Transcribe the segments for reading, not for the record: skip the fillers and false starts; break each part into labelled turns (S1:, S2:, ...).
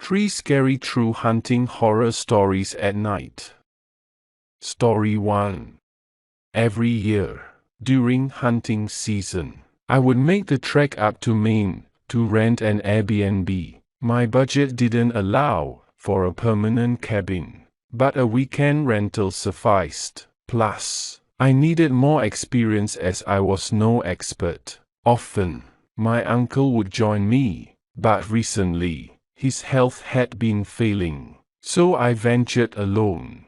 S1: 3 Scary True Hunting Horror Stories at Night. Story 1. Every year, during hunting season, I would make the trek up to Maine to rent an Airbnb. My budget didn't allow for a permanent cabin, but a weekend rental sufficed. Plus, I needed more experience as I was no expert. Often, my uncle would join me, but recently, his health had been failing, so I ventured alone.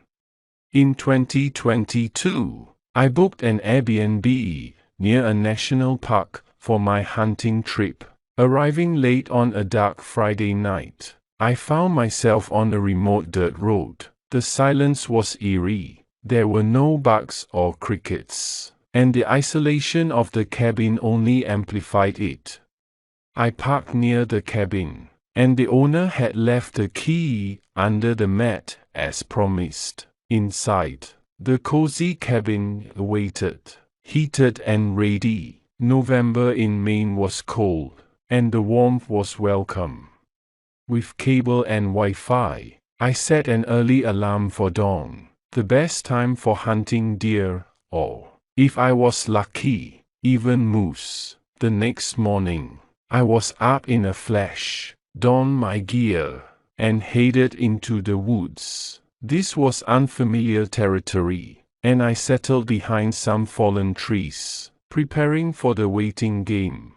S1: In 2022, I booked an Airbnb near a national park for my hunting trip. Arriving late on a dark Friday night, I found myself on a remote dirt road. The silence was eerie. There were no bugs or crickets, and the isolation of the cabin only amplified it. I parked near the cabin, and the owner had left the key under the mat as promised. Inside, the cozy cabin awaited, heated and ready. November in Maine was cold, and the warmth was welcome. With cable and Wi-Fi, I set an early alarm for dawn, the best time for hunting deer, or, if I was lucky, even moose. The next morning, I was up in a flash, donned my gear, and headed into the woods. This was unfamiliar territory, and I settled behind some fallen trees, preparing for the waiting game.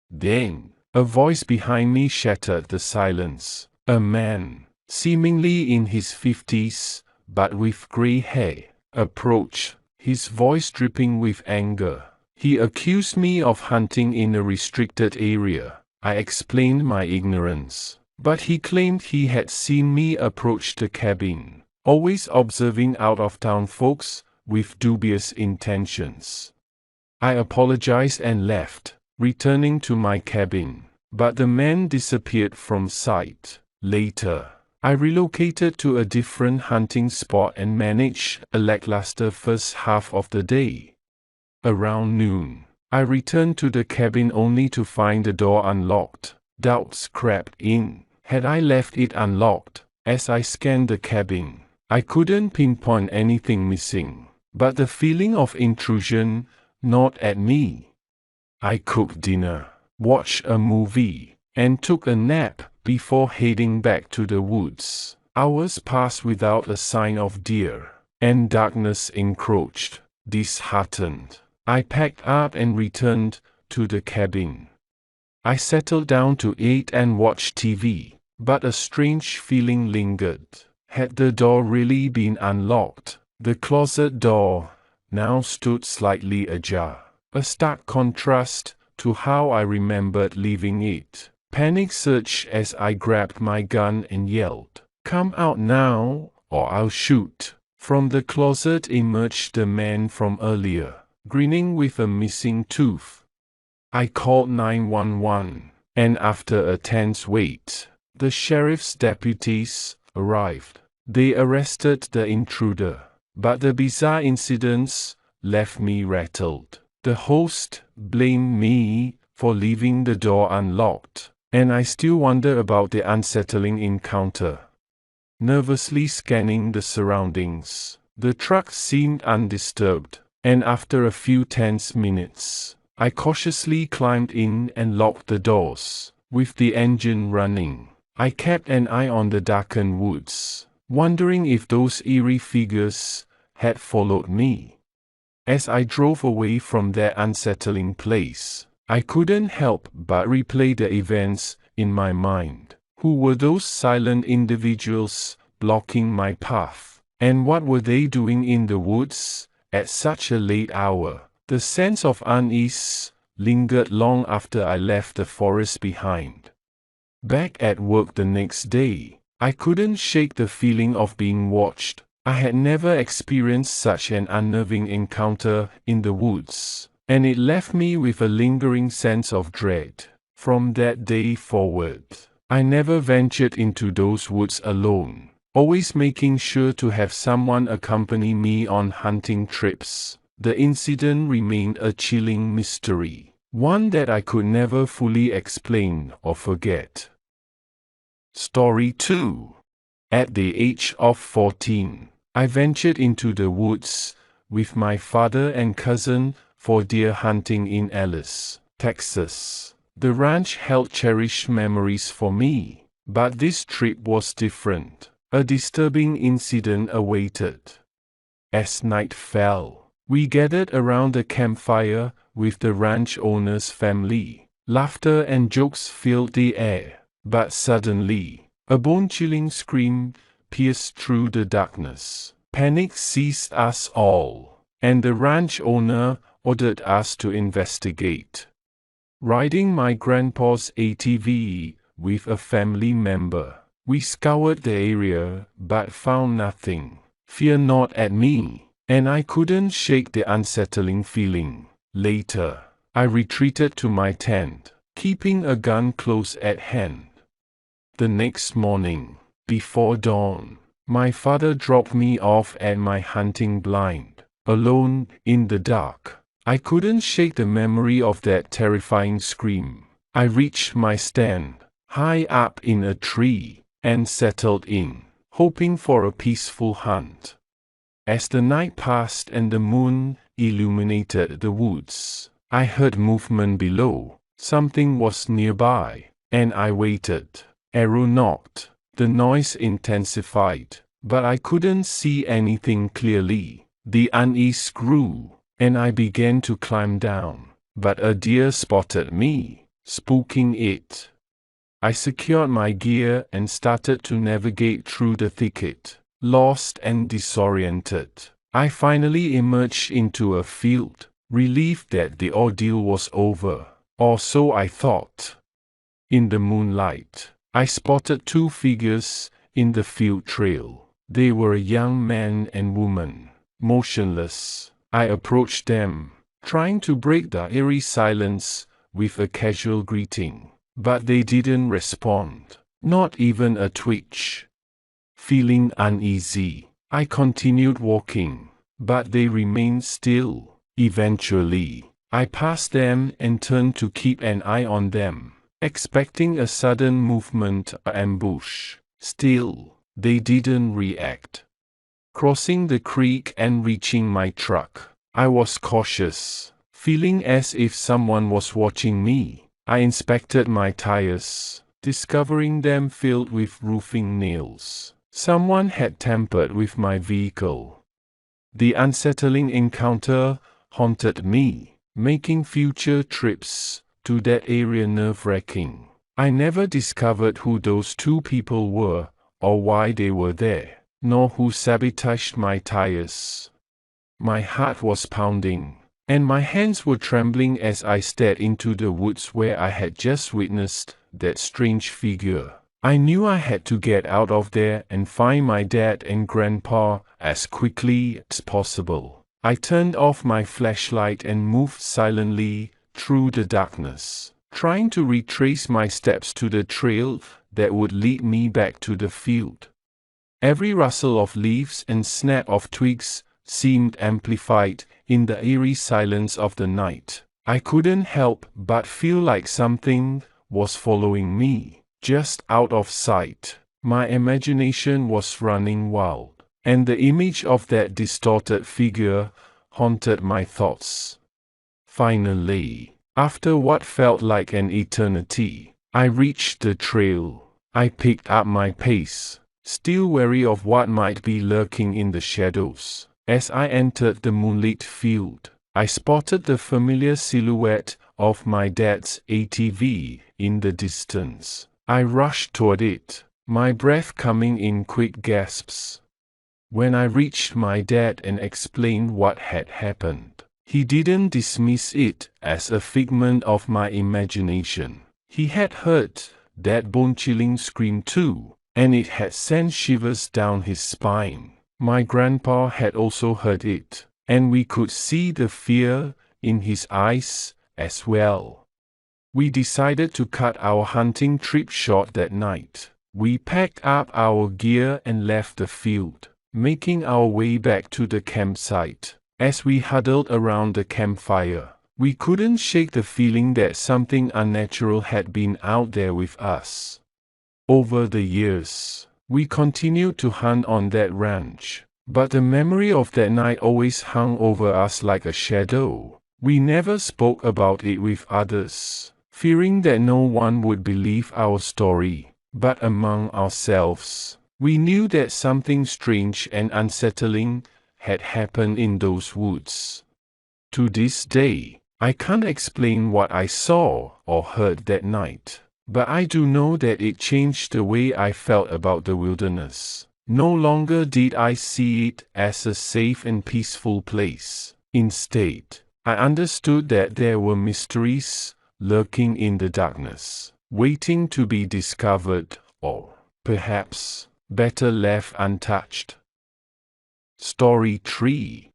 S1: Then, a voice behind me shattered the silence. A man, seemingly in his 50s, but with gray hair, approached, his voice dripping with anger. He accused me of hunting in a restricted area. I explained my ignorance, but he claimed he had seen me approach the cabin, always observing out-of-town folks with dubious intentions. I apologized and left, returning to my cabin, but the man disappeared from sight. Later, I relocated to a different hunting spot and managed a lackluster first half of the day. Around noon, I returned to the cabin only to find the door unlocked. Doubts crept in. Had I left it unlocked? As I scanned the cabin, I couldn't pinpoint anything missing, but the feeling of intrusion gnawed at me. I cooked dinner, watched a movie, and took a nap before heading back to the woods. Hours passed without a sign of deer, and darkness encroached. Disheartened, I packed up and returned to the cabin. I settled down to eat and watch TV, but a strange feeling lingered. Had the door really been unlocked? The closet door now stood slightly ajar, a stark contrast to how I remembered leaving it. Panic surged as I grabbed my gun and yelled, "Come out now, or I'll shoot." From the closet emerged the man from earlier, grinning with a missing tooth. I called 911, and after a tense wait, the sheriff's deputies arrived. They arrested the intruder, but the bizarre incidents left me rattled. The host blamed me for leaving the door unlocked, and I still wonder about the unsettling encounter. Nervously scanning the surroundings, the truck seemed undisturbed, and after a few tense minutes, I cautiously climbed in and locked the doors. With the engine running, I kept an eye on the darkened woods, wondering if those eerie figures had followed me. As I drove away from that unsettling place, I couldn't help but replay the events in my mind. Who were those silent individuals blocking my path? And what were they doing in the woods at such a late hour? The sense of unease lingered long after I left the forest behind. Back at work the next day, I couldn't shake the feeling of being watched. I had never experienced such an unnerving encounter in the woods, and it left me with a lingering sense of dread. From that day forward, I never ventured into those woods alone, always making sure to have someone accompany me on hunting trips. The incident remained a chilling mystery, one that I could never fully explain or forget. Story 2. At the age of 14, I ventured into the woods with my father and cousin for deer hunting in Alice, Texas. The ranch held cherished memories for me, but this trip was different. A disturbing incident awaited. As night fell, we gathered around the campfire with the ranch owner's family. Laughter and jokes filled the air, but suddenly, a bone-chilling scream pierced through the darkness. Panic seized us all, and the ranch owner ordered us to investigate. Riding my grandpa's ATV with a family member, we scoured the area but found nothing. Fear gnawed at me, and I couldn't shake the unsettling feeling. Later, I retreated to my tent, keeping a gun close at hand. The next morning, before dawn, my father dropped me off at my hunting blind, alone in the dark. I couldn't shake the memory of that terrifying scream. I reached my stand, high up in a tree, and settled in, hoping for a peaceful hunt. As the night passed and the moon illuminated the woods, I heard movement below. Something was nearby, and I waited. Arrow knocked. The noise intensified, but I couldn't see anything clearly. The unease grew, and I began to climb down, but a deer spotted me, spooking it. I secured my gear and started to navigate through the thicket. Lost and disoriented, I finally emerged into a field, relieved that the ordeal was over, or so I thought. In the moonlight, I spotted two figures in the field trail. They were a young man and woman, motionless. I approached them, trying to break the eerie silence with a casual greeting, but they didn't respond, not even a twitch. Feeling uneasy, I continued walking, but they remained still. Eventually, I passed them and turned to keep an eye on them, expecting a sudden movement or ambush. Still, they didn't react. Crossing the creek and reaching my truck, I was cautious, feeling as if someone was watching me. I inspected my tires, discovering them filled with roofing nails. Someone had tampered with my vehicle. The unsettling encounter haunted me, making future trips to that area nerve-wracking. I never discovered who those two people were, or why they were there, nor who sabotaged my tires. My heart was pounding, and my hands were trembling as I stared into the woods where I had just witnessed that strange figure. I knew I had to get out of there and find my dad and grandpa as quickly as possible. I turned off my flashlight and moved silently through the darkness, trying to retrace my steps to the trail that would lead me back to the field. Every rustle of leaves and snap of twigs seemed amplified in the eerie silence of the night. I couldn't help but feel like something was following me. Just out of sight, my imagination was running wild, and the image of that distorted figure haunted my thoughts. Finally, after what felt like an eternity, I reached the trail. I picked up my pace, still wary of what might be lurking in the shadows. As I entered the moonlit field, I spotted the familiar silhouette of my dad's ATV in the distance. I rushed toward it, my breath coming in quick gasps. When I reached my dad and explained what had happened, he didn't dismiss it as a figment of my imagination. He had heard that bone-chilling scream too, and it had sent shivers down his spine. My grandpa had also heard it, and we could see the fear in his eyes as well. We decided to cut our hunting trip short that night. We packed up our gear and left the field, making our way back to the campsite. As we huddled around the campfire, we couldn't shake the feeling that something unnatural had been out there with us. Over the years, we continued to hunt on that ranch, but the memory of that night always hung over us like a shadow. We never spoke about it with others, fearing that no one would believe our story, but among ourselves, we knew that something strange and unsettling had happened in those woods. To this day, I can't explain what I saw or heard that night, but I do know that it changed the way I felt about the wilderness. No longer did I see it as a safe and peaceful place. Instead, I understood that there were mysteries lurking in the darkness, waiting to be discovered, or, perhaps, better left untouched. Story 3.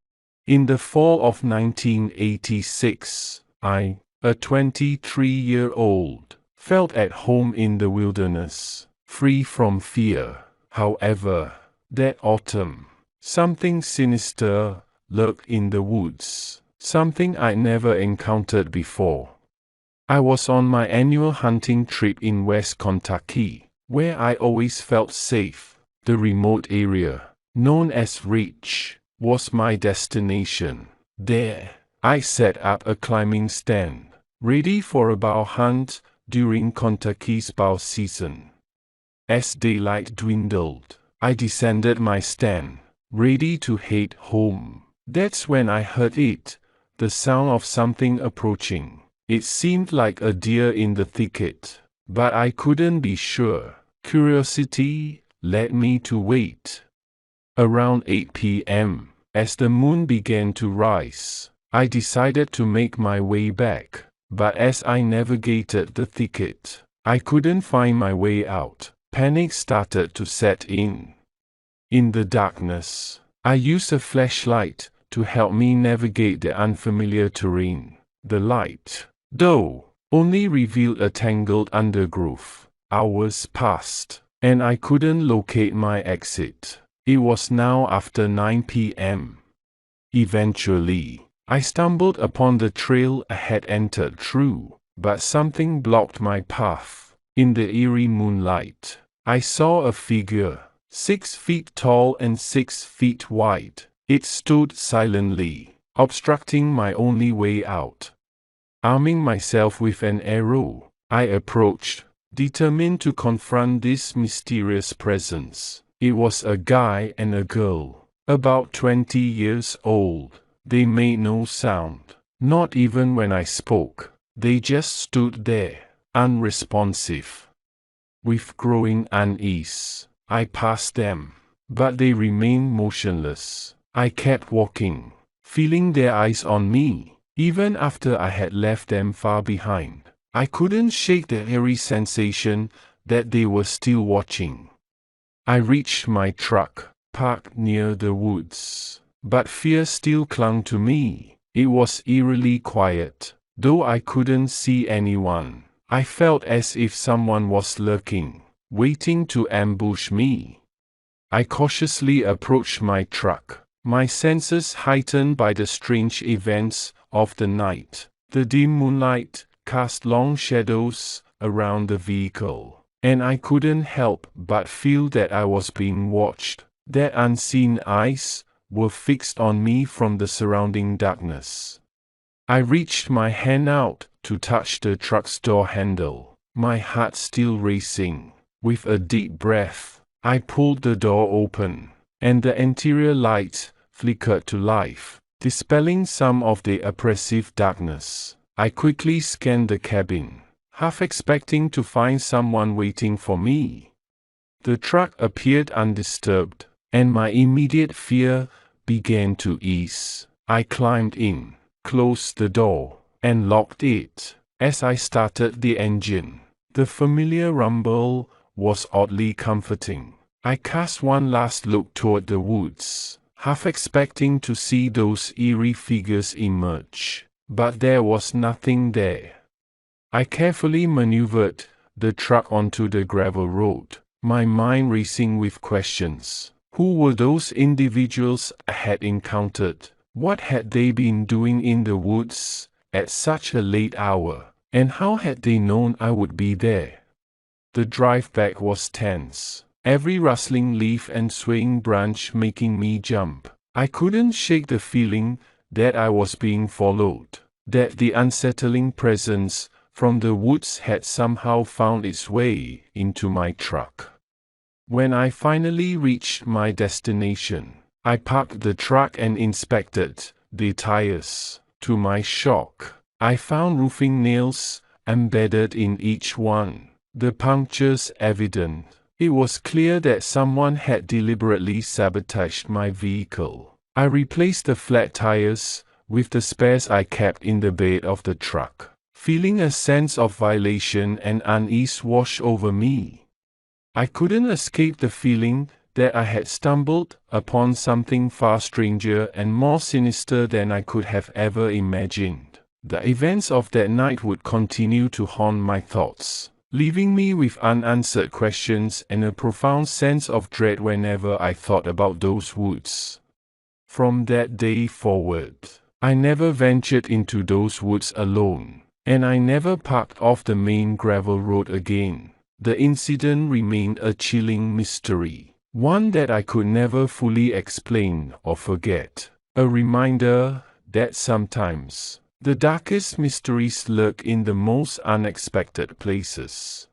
S1: In the fall of 1986, I, a 23-year-old, felt at home in the wilderness, free from fear. However, that autumn, something sinister lurked in the woods, something I'd never encountered before. I was on my annual hunting trip in West Kentucky, where I always felt safe. The remote area, known as Ridge, was my destination. There, I set up a climbing stand, ready for a bow hunt during Kentucky's bow season. As daylight dwindled, I descended my stand, ready to head home. That's when I heard it, the sound of something approaching. It seemed like a deer in the thicket, but I couldn't be sure. Curiosity led me to wait. Around 8 p.m., as the moon began to rise, I decided to make my way back, but as I navigated the thicket, I couldn't find my way out. Panic started to set in. In the darkness, I used a flashlight to help me navigate the unfamiliar terrain. The light, though, only revealed a tangled undergrowth. Hours passed, and I couldn't locate my exit. It was now after 9 p.m. Eventually, I stumbled upon the trail I had entered through, but something blocked my path. In the eerie moonlight, I saw a figure, 6 feet tall and 6 feet wide. It stood silently, obstructing my only way out. Arming myself with an arrow, I approached, determined to confront this mysterious presence. It was a guy and a girl, about 20 years old. They made no sound, not even when I spoke. They just stood there, unresponsive. With growing unease, I passed them, but they remained motionless. I kept walking, feeling their eyes on me. Even after I had left them far behind, I couldn't shake the eerie sensation that they were still watching. I reached my truck, parked near the woods, but fear still clung to me. It was eerily quiet, though I couldn't see anyone. I felt as if someone was lurking, waiting to ambush me. I cautiously approached my truck, my senses heightened by the strange events of the night. The dim moonlight cast long shadows around the vehicle, and I couldn't help but feel that I was being watched, that unseen eyes were fixed on me from the surrounding darkness. I reached my hand out to touch the truck's door handle, my heart still racing. With a deep breath, I pulled the door open, and the interior light flickered to life, dispelling some of the oppressive darkness. I quickly scanned the cabin, half expecting to find someone waiting for me. The truck appeared undisturbed, and my immediate fear began to ease. I climbed in, closed the door, and locked it. As I started the engine, the familiar rumble was oddly comforting. I cast one last look toward the woods, half expecting to see those eerie figures emerge, but there was nothing there. I carefully maneuvered the truck onto the gravel road, my mind racing with questions. Who were those individuals I had encountered? What had they been doing in the woods at such a late hour? And how had they known I would be there? The drive back was tense, every rustling leaf and swaying branch making me jump. I couldn't shake the feeling that I was being followed, that the unsettling presence from the woods had somehow found its way into my truck. When I finally reached my destination, I parked the truck and inspected the tires. To my shock, I found roofing nails embedded in each one, the punctures evident. It was clear that someone had deliberately sabotaged my vehicle. I replaced the flat tires with the spares I kept in the bed of the truck, feeling a sense of violation and unease wash over me. I couldn't escape the feeling that I had stumbled upon something far stranger and more sinister than I could have ever imagined. The events of that night would continue to haunt my thoughts, leaving me with unanswered questions and a profound sense of dread whenever I thought about those woods. From that day forward, I never ventured into those woods alone, and I never parked off the main gravel road again. The incident remained a chilling mystery, one that I could never fully explain or forget. A reminder that sometimes the darkest mysteries lurk in the most unexpected places.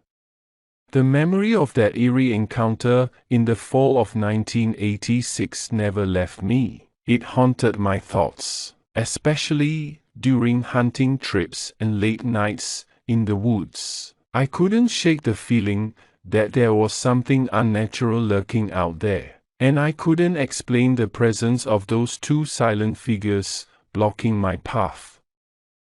S1: The memory of that eerie encounter in the fall of 1986 never left me. It haunted my thoughts, especially during hunting trips and late nights in the woods. I couldn't shake the feeling that there was something unnatural lurking out there, and I couldn't explain the presence of those two silent figures blocking my path.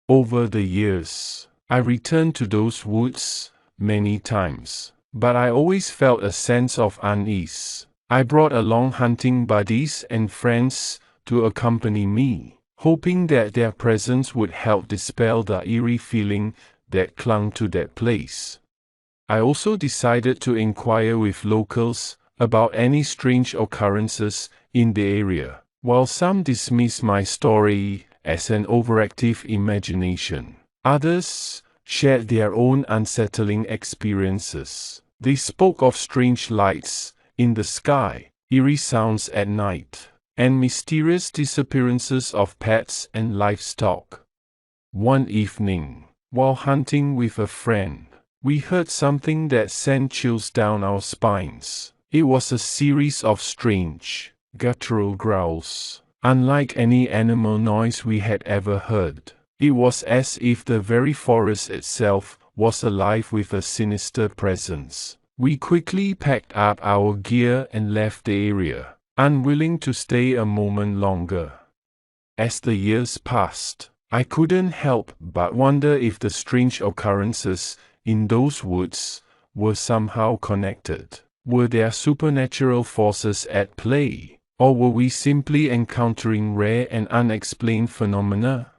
S1: Over the years, I returned to those woods many times, but I always felt a sense of unease. I brought along hunting buddies and friends to accompany me, hoping that their presence would help dispel the eerie feeling that clung to that place. I also decided to inquire with locals about any strange occurrences in the area. While some dismissed my story as an overactive imagination, others shared their own unsettling experiences. They spoke of strange lights in the sky, eerie sounds at night, and mysterious disappearances of pets and livestock. One evening, while hunting with a friend, we heard something that sent chills down our spines. It was a series of strange, guttural growls, unlike any animal noise we had ever heard. It was as if the very forest itself was alive with a sinister presence. We quickly packed up our gear and left the area, unwilling to stay a moment longer. As the years passed, I couldn't help but wonder if the strange occurrences in those woods were somehow connected. Were there supernatural forces at play, or were we simply encountering rare and unexplained phenomena?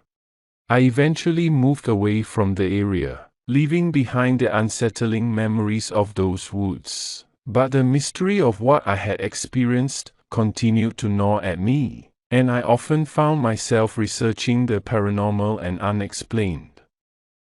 S1: I eventually moved away from the area, leaving behind the unsettling memories of those woods. But the mystery of what I had experienced continued to gnaw at me, and I often found myself researching the paranormal and unexplained.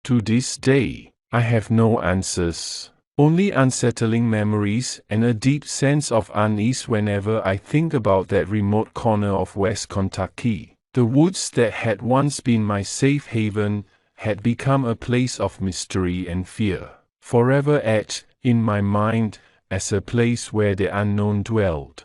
S1: To this day, I have no answers, only unsettling memories and a deep sense of unease whenever I think about that remote corner of West Kentucky. The woods that had once been my safe haven had become a place of mystery and fear, forever etched in my mind as a place where the unknown dwelled.